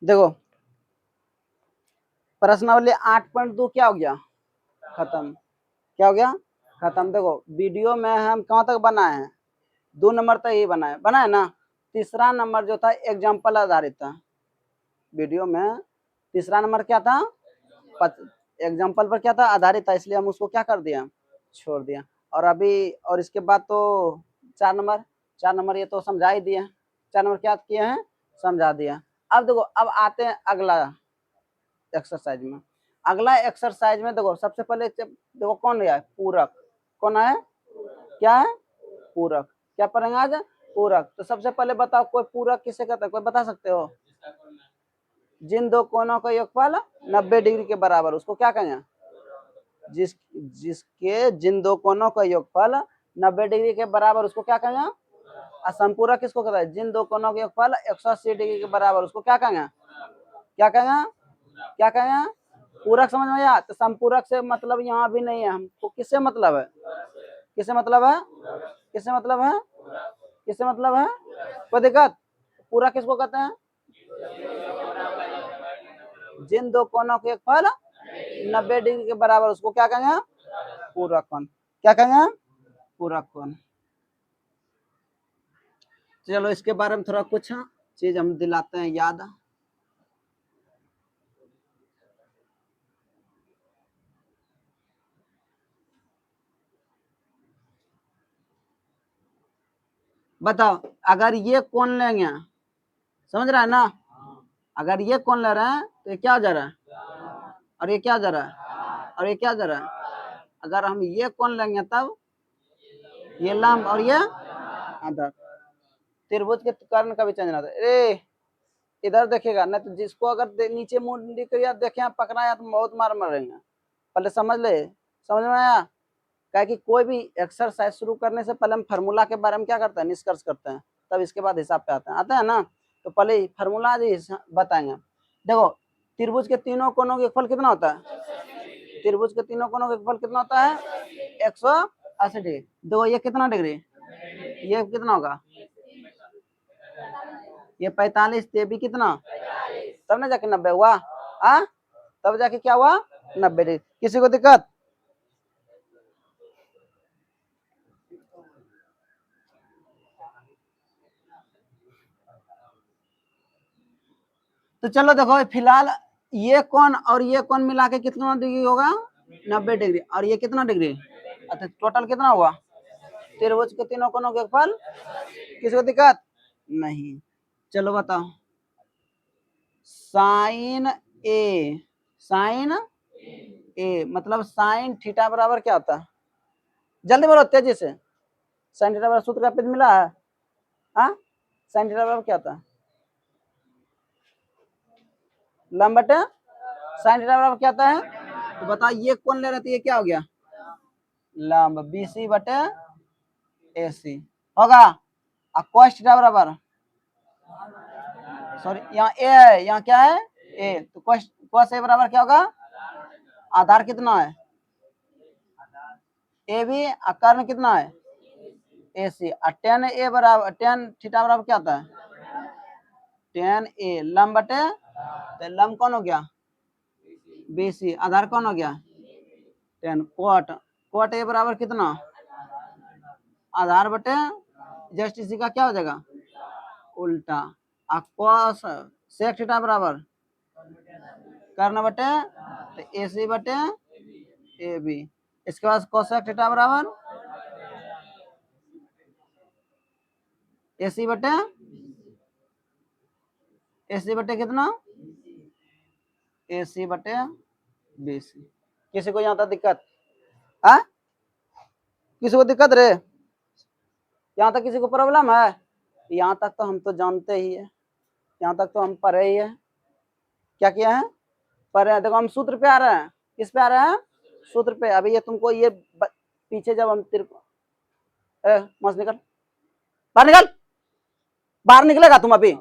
देखो प्रश्नावली 8.2 क्या हो गया, खत्म। क्या हो गया, खत्म। देखो वीडियो में हम कहाँ तक बनाए हैं, 2 नंबर तक ही बनाए ना। तीसरा नंबर जो था एग्जाम्पल आधारित था वीडियो में। तीसरा नंबर क्या था, एग्जाम्पल पर क्या था, आधारित था, इसलिए हम उसको क्या कर दिया, छोड़ दिया। और अभी और इसके बाद तो 4 नंबर ये तो समझा ही दिया। 4 नंबर क्या किए हैं, समझा दिया। अब देखो अब आते हैं अगला एक्सरसाइज में। अगला एक्सरसाइज में देखो सबसे पहले देखो कौन है, पूरक। कौन है, क्या है, पूरक। क्या पढ़ेंगे आज, पूरक। तो सबसे पहले बताओ कोई पूरक किसे कहते हैं, कोई बता सकते हो। जिन दो कोनों का योगफल 90 डिग्री के बराबर, उसको क्या कहेंगे। जिसके जिन दो कोनों का योगफल 90 डिग्री के बराबर, उसको क्या कहेंगे। असंपूरक किसको कहता है, जिन दो कोनों का योगफल 180 डिग्री के बराबर, उसको क्या कहेंगे, क्या कहेंगे, क्या कहेंगे, पूरक। समझ में आया। तो संपूरक से मतलब यहाँ भी नहीं है, हमको किससे मतलब है, किससे मतलब है, किससे मतलब है, किससे मतलब है, कोई दिक्कत। पूरक किसको कहते हैं, जिन दो कोनों के योगफल 90 डिग्री के बराबर, उसको क्या कहेंगे, पूरक कोण। क्या कहेंगे, पूरक कोण। चलो इसके बारे में थोड़ा कुछ चीज हम दिलाते हैं याद। बताओ अगर ये कोण लेंगे, समझ रहा है ना, अगर ये कोण ले रहे हैं तो ये क्या हो जा रहा है, और ये क्या हो जा रहा है, और ये क्या हो जा रहा है। अगर हम ये कोण लेंगे तब ये लंब और ये आधार। त्रिभुज के कर्ण का भी चेंज ना ए इधर देखेगा ना, तो जिसको अगर नीचे मुंडी करिया देखे पकड़ा तो बहुत मार मरेंगे। पहले समझ ले, समझ में आया। क्या कि कोई भी एक्सरसाइज शुरू करने से पहले हम फार्मूला के बारे में क्या करते हैं, निष्कर्ष करते हैं, तब इसके बाद हिसाब पे आते हैं ना। तो पहले फार्मूला बताएंगे। देखो त्रिभुज के तीनों कोनों का योगफल कितना होता है, त्रिभुज के तीनों कोनों का योगफल कितना होता है, 180 डिग्री। देखो ये कितना डिग्री, ये कितना होगा, ये 45, ये भी कितना, तब ना जाके 90 हुआ, तब जाके क्या हुआ, 90 डिग्री। किसी को दिक्कत। तो चलो देखो फिलहाल ये कोण और ये कोण मिला के कितना डिग्री होगा, 90 डिग्री। और ये कितना डिग्री, अच्छा टोटल कितना हुआ, त्रिभुज के तीनों कोनों के योगफल। किसी को दिक्कत नहीं। चलो बताओ साइन ए, साइन ए मतलब साइन थीटा बराबर क्या होता है, जल्दी बोलो तेजी से। साइन थीटा बराबर सूत्र का पेज मिला है, साइन थीटा बराबर क्या होता है, लंब बटे साइन थीटा बराबर क्या होता है। तो बताओ ये कौन ले रहे थे, ये क्या हो गया, लंब बीसी बटे एसी होगा। और cos थीटा बराबर, सॉरी यहाँ ए है, यहाँ क्या है ए, तो cos ए बराबर क्या होगा, आधार कितना है ए बी, और कर्ण कितना है ए सी। और टेन ए बराबर, टेन थीटा बराबर क्या होता है, टेन ए लंब बटे, तो लंब कौन हो गया बी सी, आधार कौन हो गया टेन। कोट, कोट ए बराबर कितना, आधार बटे जस्ट इसी का क्या हो जाएगा उल्टा। और cos sec थीटा बराबर कर्ण बटे, तो ए सी बटे ए बी। इसके बाद cosec थीटा बराबर ए सी बटे, ए सी बटे कितना, ए सी बटे बी सी। किसी को यहाँ तक दिक्कत, किसी को दिक्कत रे, यहाँ तक किसी को प्रॉब्लम है। यहाँ तक तो हम तो जानते ही है, यहाँ तक तो हम पढ़े ही है। क्या किया है, पढ़े हैं। देखो हम सूत्र पे आ रहे हैं, किस पे आ रहे हैं, सूत्र पे। अभी ये तुमको ये पीछे जब हम मस्त निकल, बाहर निकल, बाहर निकलेगा तुम अभी,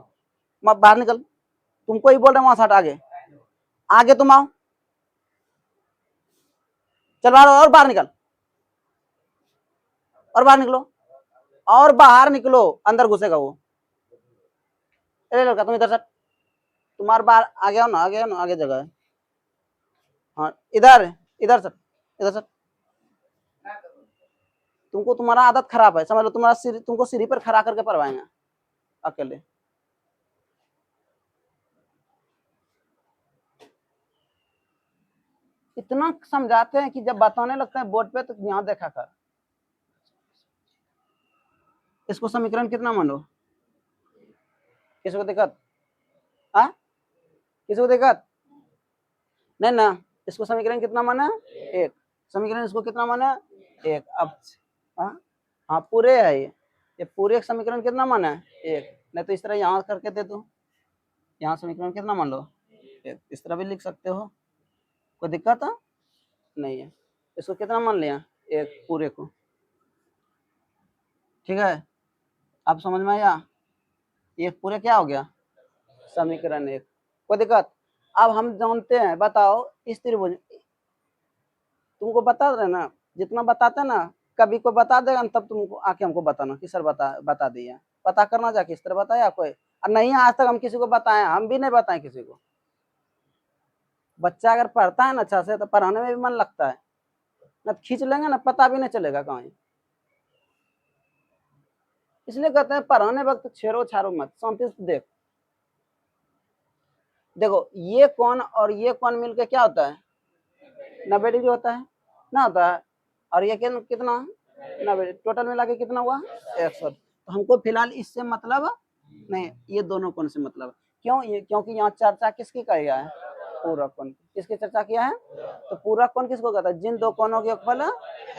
बाहर निकल। तुमको ही बोल रहे वहां से हट, आगे आगे तुम आओ, चल और बाहर निकल, और बाहर निकलो, और बाहर निकलो, अंदर घुसेगा वो। अरे लड़का तुम इधर से, तुम्हारे बार आ गया ना, आ गया ना, आगे जगह है। हाँ इधर इधर सर, इधर सर। तुमको तुम्हारा आदत खराब है, समझ लो, तुम्हारा सिर, तुमको सीढ़ी पर खड़ा करके पढ़वाएंगे अकेले। इतना समझाते हैं कि जब बताने लगते हैं बोर्ड पे तो यहाँ देखा कर। इसको समीकरण कितना मानो, किसी को दिक्कत? हाँ किसी को दिक्कत नहीं ना? इसको समीकरण कितना माना, एक। समीकरण इसको कितना माना, एक। अब हाँ हाँ पूरे है ये पूरे समीकरण कितना माना है, एक। नहीं तो इस तरह यहाँ करके दे दो, यहाँ समीकरण कितना मान लो, एक। इस तरह भी लिख सकते हो, कोई दिक्कत है नहीं है। इसको कितना मान लिया, एक पूरे को, ठीक है। अब समझ में आया, एक पूरे क्या हो गया, समीकरण एक। कोई दिक्कत? अब हम जानते हैं, बताओ इस त्रिभुज, तुमको बता रहे ना, जितना बताते ना, कभी कोई बता देगा ना तब तुमको आके हमको बताना कि सर बता दिया। पता करना जाके इस तरह बताया कोई, और नहीं आज तक हम किसी को बताए, हम भी नहीं बताए किसी को। बच्चा अगर पढ़ता है ना अच्छा से तो पढ़ाने में भी मन लगता है, ना खींच लेंगे ना पता भी नहीं चलेगा कहीं। इसलिए कहते हैं पढ़ाने वक्त छेड़ो छाड़ो मत, शांति से देख। देखो ये कौन और ये कौन मिलके क्या होता है, 90 डिग्री होता है ना, होता है। और ये कितना, 90, टोटल मिला के कितना हुआ, 100। तो हमको फिलहाल इससे मतलब नहीं, ये दोनों कोण से मतलब। क्यों, ये क्योंकि यहाँ चर्चा किसकी किया है, पूरक कोण। किसकी चर्चा किया है, तो पूरक कोण किसको कहता है, जिन दो कोणों के योगफल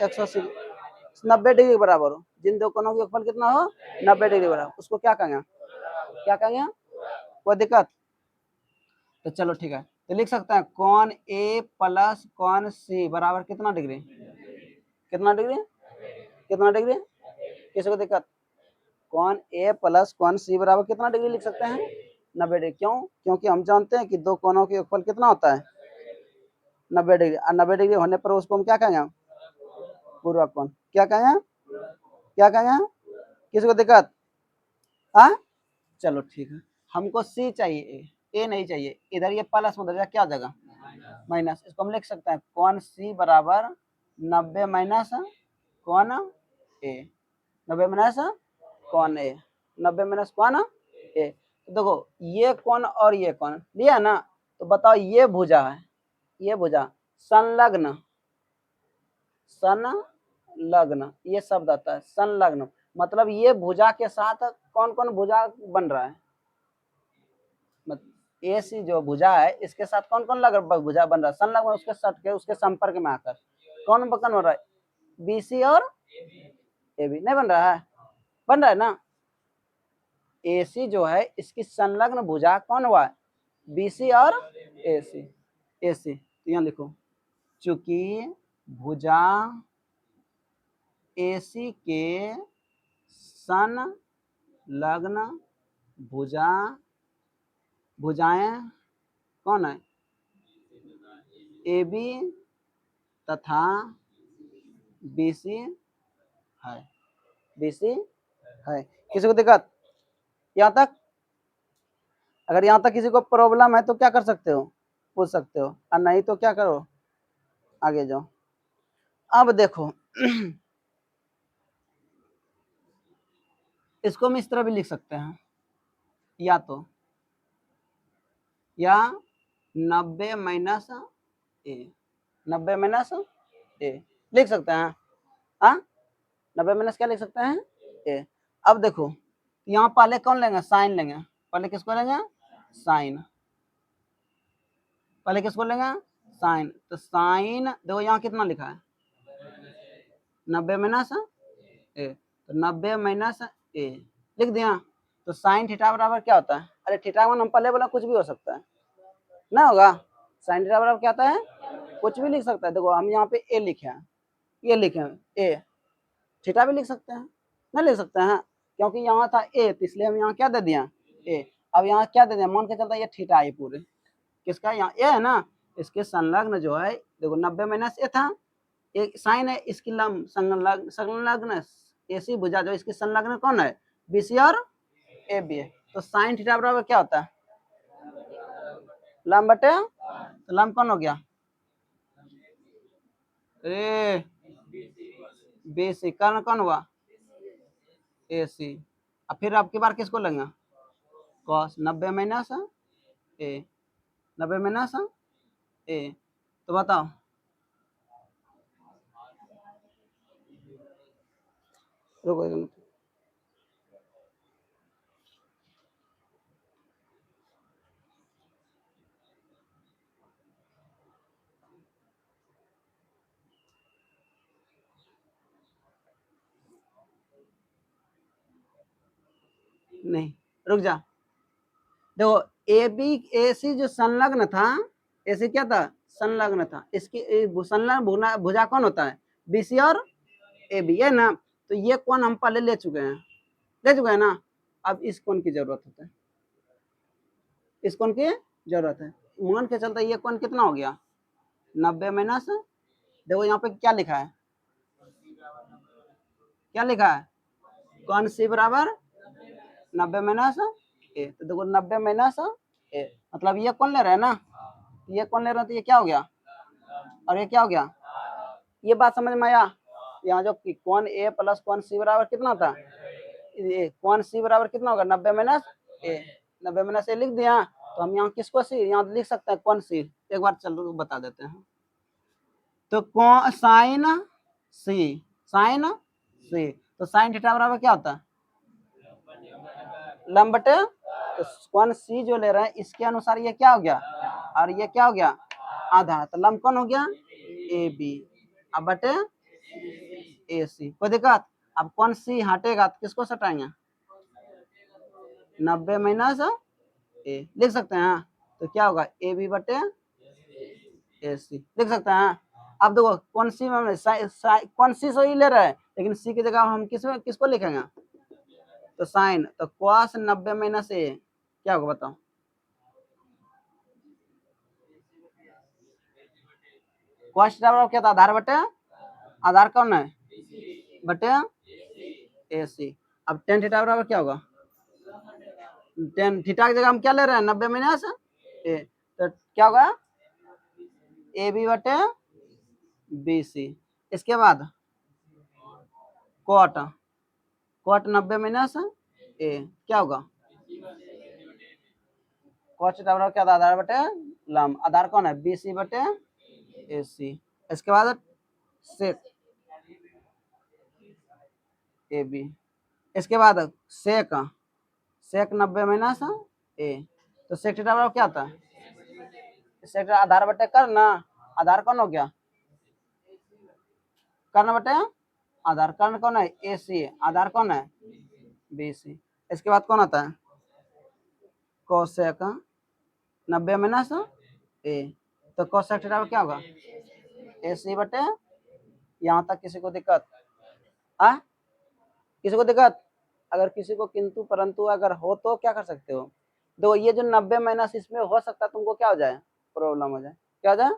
180 90 डिग्री के बराबर हो। जिन दो कोणों के योगफल कितना हो, 90 डिग्री बराबर, उसको क्या कहेंगे, क्या कहेंगे, कोई दिक्कत? तो चलो ठीक है, तो लिख सकते हैं कॉन ए प्लस कॉन सी बराबर कितना डिग्री, कितना डिग्री, कितना डिग्री, किसी को दिक्कत? कॉन ए प्लस कॉन सी बराबर कितना डिग्री लिख सकते हैं, 90 डिग्री। क्यों, क्योंकि हम जानते हैं कि दो कोणों के योगफल कितना होता है, 90 डिग्री। और 90 डिग्री होने पर उसको हम क्या कहेंगे, पूर्वक कोण। क्या कहेंगे, क्या कहेंगे, किसी को दिक्कत? हाँ चलो ठीक है, हमको सी चाहिए, ए नहीं चाहिए। इधर ये प्लस में क्या हो जाएगा, माइनस। इसको हम लिख सकते हैं कॉन सी बराबर 90 माइनस कॉन ए, 90 माइनस कॉन ए, 90 माइनस कॉन ए। तो देखो ये कॉन और ये कॉन लिया ना, तो बताओ ये भुजा है, ये भुजा संलग्न, संलग्न ये शब्द आता है, संलग्न मतलब ये भुजा के साथ कौन कौन भुजा बन रहा है, ए सी जो भुजा है इसके साथ कौन कौन लग भुजा बन रहा है, संलग्न उसके सट के उसके संपर्क में आकर कौन बकन हो रहा है, बीसी और ए बी। नहीं बन रहा है, बन रहा है ना। ए सी जो है इसकी संलग्न भुजा कौन हुआ है, बीसी और ए सी। ए सी तो यहाँ लिखो, चूंकि भुजा ए सी के संलग्न भुजा, भुजाएं कौन है, ए बी तथा बीसी है, बीसी है। किसी को दिक्कत यहाँ तक? अगर यहाँ तक किसी को प्रॉब्लम है तो क्या कर सकते हो, पूछ सकते हो, और नहीं तो क्या करो, आगे जाओ। अब देखो इसको हम इस तरह भी लिख सकते हैं, या तो या 90 माइनस ए, 90 माइनस ए लिख सकते हैं। हाँ 90 माइनस क्या लिख सकते हैं, ए। अब देखो यहाँ पहले कौन लेंगे, साइन लेंगे। पहले किसको लेंगे, साइन। पहले किसको लेंगे, साइन। तो साइन देखो यहाँ कितना लिखा है, 90 माइनस ए, तो 90 माइनस ए लिख दिया। तो साइन थीटा बराबर क्या होता है, अरे थीटा वन हम पहले बोला कुछ भी हो सकता है ना, होगा। साइन थीटा बराबर क्या होता है, कुछ भी लिख सकता है। देखो हम यहाँ पे ए लिखे हैं, ये लिखे हैं ए, थीटा भी लिख सकते हैं, नहीं लिख सकते हैं, क्योंकि यहाँ था ए तो इसलिए हम यहाँ क्या दे दिया, ए। अब यहाँ क्या दे दिया, मान के चलता है ये थीटा है पूरे, किसका, यहाँ ए है ना, इसके संलग्न जो है देखो 90 माइनस ए था, एक साइन है इसकी लंब संलग्न ऐसी भुजा जो इसकी संलग्न कौन है, बीसी और ए बी है। तो साइन थीटा बराबर क्या होता है, लम बटे, तो लम कौन हो गया, ए बी सी, कर्ण कौन हुआ, ए सी। अब फिर आपकी बार किसको लेंगे, कॉस 90 माइनस ए, 90 माइनस ए, तो बताओ रुको एक मिनट। नहीं रुक जा, देखो ए बी ए सी जो संलग्न था, ए सी क्या था, संलग्न था, इसकी संलग्न भुजा कौन होता है, बी सी और ए बी है ना, तो ये कोण हम पहले ले चुके हैं ना, अब इस कोण की जरूरत होता है, इस कोण की जरूरत है। मान के चलते ये कोण कितना हो गया, 90 माइनस, देखो यहाँ पे क्या लिखा है, क्या लिखा है, कोण सी बराबर 90 माइनस ए, तो देखो 90 माइनस ए, मतलब ये कौन ले रहे हैं ना, ये कौन ले रहे हैं, तो ये क्या हो गया, और ये क्या हो गया, ये बात समझ में आया। यहाँ जो कौन ए प्लस कौन सी बराबर कितना होता है, ये कौन सी बराबर कितना होगा, 90 माइनस ए, 90 माइनस ए लिख दिया, तो हम यहाँ किसको सी यहाँ लिख सकते हैं, कौन सी, एक बार चलो बता देते हैं। तो कौन साइन सी, साइन सी, तो साइन थीटा बराबर क्या होता है, लंब बटे, तो कौन सी जो ले रहे हैं इसके अनुसार ये क्या हो गया, और ये क्या हो गया, आधा, तो लंब कौन हो गया, ए बी, अब बटे ए सी, कोई दिक्कत। अब कौन सी हटेगा तो किसको सटाएंगे, 90 माइनस ए लिख सकते हैं, तो क्या होगा, ए बी बटे ए सी लिख सकते हैं। अब देखो कौन सी में कौन सी सही ले रहा है, लेकिन सी की जगह हम किसको लिखेंगे, तो साइन, तो कॉस 90 माइनस ए क्या होगा बताओ, कॉस बराबर क्या था, आधार बटे, आधार कौन है, बटे ए सी। अब टेन थीटा बराबर क्या होगा, टेन थीटा की जगह हम क्या ले रहे हैं, 90 माइनस ए, तो क्या होगा, ए बी बटे बी सी। इसके बाद कॉट, कॉट 90 माइनस ए क्या होगा, कॉट थीटा बराबर क्या था, आधार बटे लंब, आधार कौन है, बी सी बटे ए सी। इसके बाद सेक ए बी, इसके बाद सेक, सेक 90 माइनस ए, तो सेक थीटा बराबर क्या आता है, सेक आधार बटे कर ना, आधार कौन हो गया, कर्ण बटे आधार, कर्ण कौन है, ए सी, आधार कौन है, बी सी। इसके बाद कौन आता है, कोसेक 90 माइनस ए, तो कोसेक थीटा क्या होगा, ए सी बटे, यहाँ तक किसी को दिक्कत, आ किसी को दिक्कत, अगर किसी को किंतु परंतु अगर हो तो क्या कर सकते हो, दो ये जो 90 माइनस इसमें हो सकता है तुमको क्या हो जाए, प्रॉब्लम हो जाए, क्या हो जाए,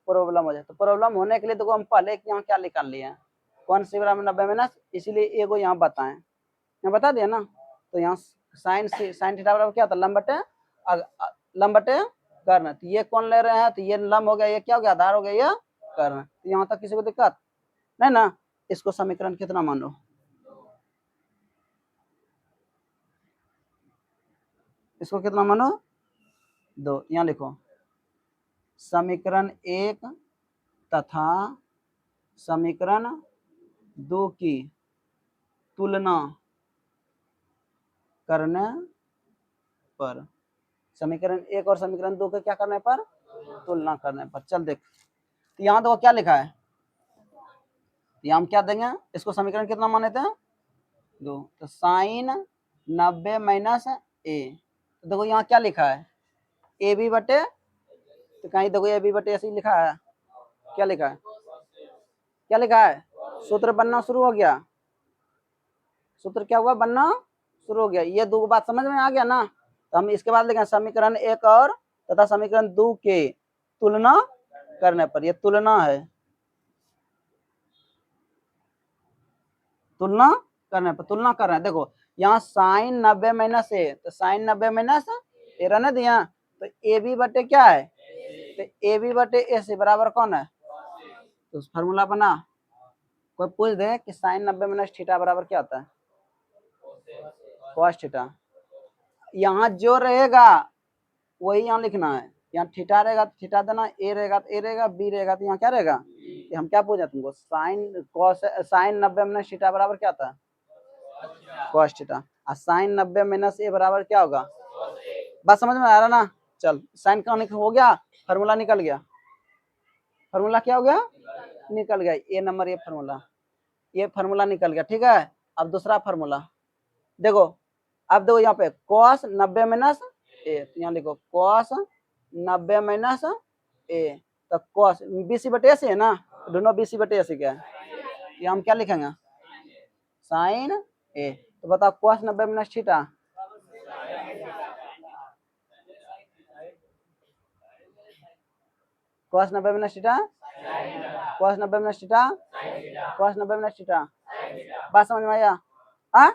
प्रॉब्लम हो जाए। तो प्रॉब्लम होने के लिए देखो हम पहले यहाँ क्या निकाल लिए हैं, कौन सी बराबर 90 माइनस, इसीलिए एगो यहाँ बताएं, यहाँ बता दिया ना, तो यहाँ साइन साइन थीटा बराबर क्या होता है, लंब बटे कर्ण, तो ये कौन ले रहे हैं, तो ये लंब हो गया, ये क्या हो गया, आधार हो गया, ये कर्ण, तो यहाँ तक किसी को दिक्कत नहीं ना। इसको समीकरण कितना मानो, इसको कितना मानो, दो, यहाँ लिखो समीकरण एक तथा समीकरण दो की तुलना करने पर, समीकरण एक और समीकरण दो के क्या करने पर, तुलना करने पर। चल देख, तो यहाँ देखो क्या लिखा है, यहाँ हम क्या देंगे, इसको समीकरण कितना माने थे, दो, तो साइन 90 माइनस ए, तो देखो यहाँ क्या लिखा है, ए बी बटे, तो कहीं देखो ए बी बटे ऐसे ही लिखा है, क्या लिखा है, क्या लिखा है, सूत्र बनना शुरू हो गया, सूत्र क्या हुआ, बनना शुरू हो गया, ये दो बात समझ में आ गया ना। तो हम इसके बाद लिखेंगे समीकरण एक और तथा समीकरण दो के तुलना करने पर, ये तुलना है, तुलना करने पर, तुलना कर रहे हैं, देखो यहाँ साइन 90 माइनस ए, तो साइन 90 माइनस ए रहने दिया, तो ए बी बटे क्या है, तो ए बी बटे ए सी बराबर कौन है, तो फॉर्मूला बना। कोई पूछ दे कि साइन 90 माइनस थीटा बराबर क्या होता है, कॉस थीटा। यहाँ जो रहेगा वही यहाँ लिखना है, यहाँ थीटा रहेगा तो थीटा देना, ए रहेगा तो ए रहेगा, बी रहेगा तो यहाँ क्या रहेगा, हम क्या पूछे तुमको, sine cos sine 90 minus theta बराबर क्या होता है, कॉस थीटा। और साइन 90 माइनस ए बराबर क्या होगा, बात समझ में आ रहा ना। चल साइन का हो गया, फार्मूला निकल गया, फार्मूला क्या हो गया, निकल गया, ए नंबर ये फार्मूला निकल गया, ठीक है। अब दूसरा फार्मूला देखो, अब देखो यहाँ पे कॉस 90 माइनस ए, तो यहाँ लिखो कॉस 90 माइनस ए, तो कॉस बीसी बटे ए है ना, दोनों बीसी बटे ए क्या है, ये हम क्या लिखेंगे, साइन ए। तो बताओ cos 90 minus theta, cos 90 minus theta, cos 90 minus theta, cos 90 minus theta, बात समझ में आया। हाँ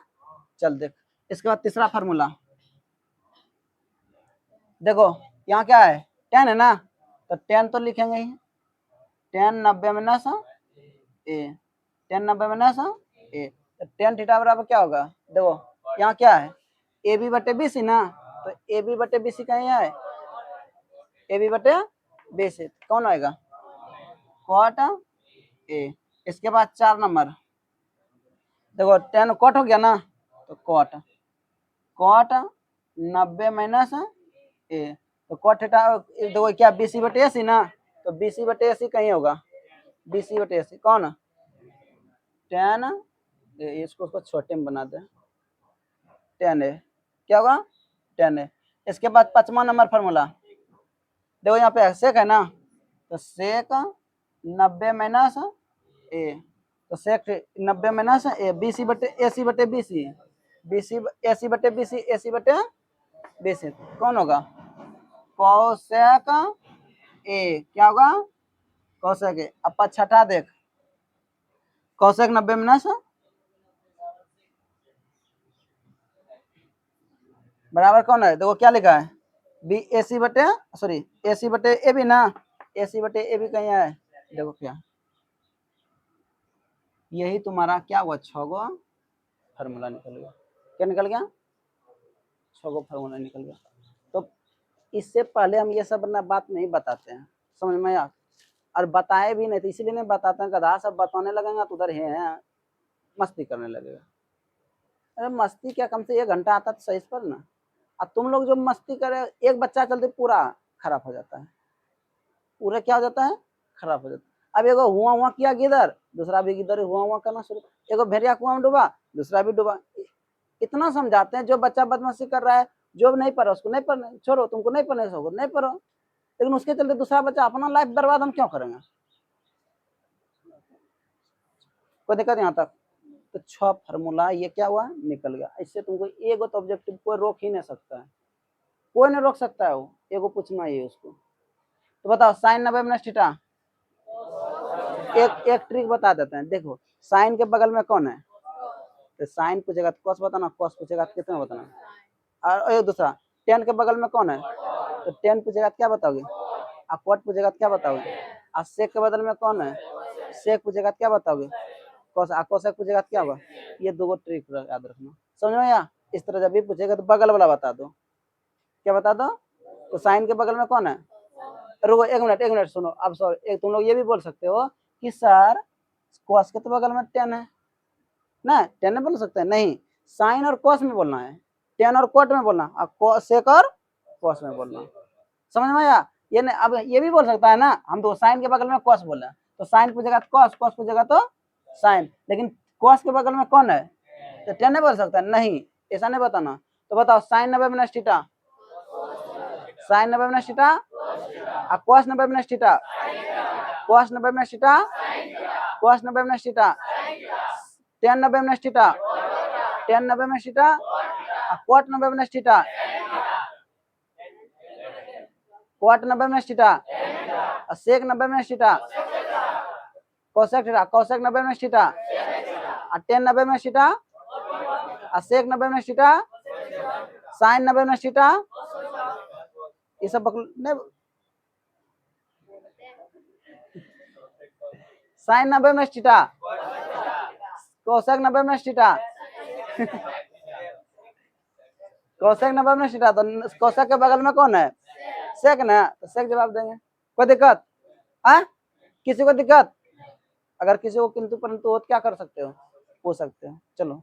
चल देख, इसके बाद तीसरा फार्मूला देखो, यहाँ क्या है, टेन है ना, तो टेन तो लिखेंगे ही, टेन 90 माइनस ए, टेन 90 माइनस ए, तो टेन थीटा बराबर क्या होगा, देखो यहाँ क्या है, ए बी बटे बी सी ना, तो ए बी बटे बी सी कहीं है, ए बी बटे बी सी कौन आएगा, कॉट ए। इसके बाद 4 नंबर देखो, टेन कॉट हो गया ना, तो कॉट 90 माइनस ए, तो कॉट थीटा देखो क्या बी सी बटे ए सी ना, तो बी सी बटे ए सी कहीं होगा, बी सी बटे ए सी कौन, टेन इसको उसको छोटे में बना दे, टेन ए क्या होगा, टेन ए। इसके बाद 5वां नंबर फार्मूला देखो, यहाँ पे सेक है ना, तो सेक 90 माइनस ए, तो सेक 90 माइनस ए, बी सी बटे ए सी बटे बी सी, बी सी ए सी बटे बी सी, ए सी बटे बी सी कौन होगा, कौसेक ए, क्या होगा, कौसेक ए। अब छठा देख, कौसेक 90 माइनस बराबर कौन है, देखो क्या लिखा है, बी ए सी बटे सॉरी ए सी बटे ए बी ना, ए सी बटे ए बी कहीं है, देखो क्या, यही तुम्हारा क्या हुआ, 6 गो फार्मूला निकल गया, क्या निकल गया, 6 गो फार्मूला निकल गया। तो इससे पहले हम ये सब ना बात नहीं बताते हैं, समझ में आया, और बताए भी नहीं, तो इसीलिए नहीं बताते हैं, गधा सब बताने लगेगा तो उधर है मस्ती करने लगेगा। अरे मस्ती क्या, कम से 1 घंटा आता तो सही पर ना, अब तुम लोग जो मस्ती करे, एक बच्चा चलते पूरा खराब हो जाता है, पूरा क्या हो जाता है, खराब हो जाता है। अब एगो हुआ हुआ किया गिदर, दूसरा भी गिदर हुआ हुआ करना शुरू, एगो भेड़िया कुआं में डूबा, दूसरा भी डूबा। इतना समझाते हैं, जो बच्चा बदमाशी कर रहा है, जो नहीं पढ़ा उसको नहीं पढ़ने छोड़ो, तुमको नहीं पढ़ने से नहीं पढ़ो, लेकिन उसके चलते दूसरा बच्चा अपना लाइफ बर्बाद हम क्यों करेंगे, कोई दिक्कत यहाँ तक। तो 6 फार्मूला ये क्या हुआ, निकल गया। इससे तुमको एगो तो ऑब्जेक्टिव कोई रोक ही नहीं सकता है, कोई नहीं रोक सकता है, वो एगो पूछना ही है उसको। तो बताओ साइन 90 माइनस थीटा, एक ट्रिक बता देते हैं, देखो साइन के बगल में कौन है, तो साइन पूछेगा तो कॉस बताना, कॉस पूछेगा तो कितना बताना, और एक दूसरा टेन के बगल में कौन है, तो टेन पूछेगा तो क्या बताओगे, और कॉट पूछेगा तो क्या बताओगे, और सेक के बगल में कौन है, सेक पूछेगा तो क्या बताओगे, कोसेक पूछेगा तो क्या होगा। ये 2 ट्रिक याद रखना, समझ में आया। इस तरह जब भी पूछेगा तो बगल वाला बता दो, क्या बता दो, तो साइन के बगल में कौन है, रुको 1 मिनट सुनो, अब सॉरी, तुम लोग ये भी बोल सकते हो कि सर कॉस के तो बगल में 10 है ना, 10 में बोल सकते हैं, नहीं साइन और कॉस में बोलना है, 10 और कोट में बोलना, और सेक और कॉस में बोलना, समझ में आया। ये नहीं, अब ये भी बोल सकता है ना, हम तो साइन के बगल में कॉस बोले, तो साइन पूछेगा तो कॉस, कॉस पूछेगा तो साइन, लेकिन कॉस के बगल में कौन है, तो 10 नहीं बोल सकता, नहीं ऐसा नहीं बताना। तो बताओ sine 90 minus theta, sine 90 minus theta, और cos 90 minus theta, cos 90 minus theta, cos 90 minus theta, tan 90 minus theta, tan 90 minus theta, और cot 90 minus theta, cot 90 minus theta, और sec 90 minus theta, cosec theta, cosec 90 minus theta, और tan 90 minus theta, और sec 90 minus theta, sine 90 minus theta, ये सब नहीं, sign 90 में theta, cosec 90 में theta, cosec 90 में थीटा, तो कोसेक के बगल में कौन है, सेक ना, तो सेक जवाब देंगे। कोई दिक्कत है किसी को दिक्कत? अगर किसी को किंतु परंतु हो तो क्या कर सकते हो, पूछ सकते हो। चलो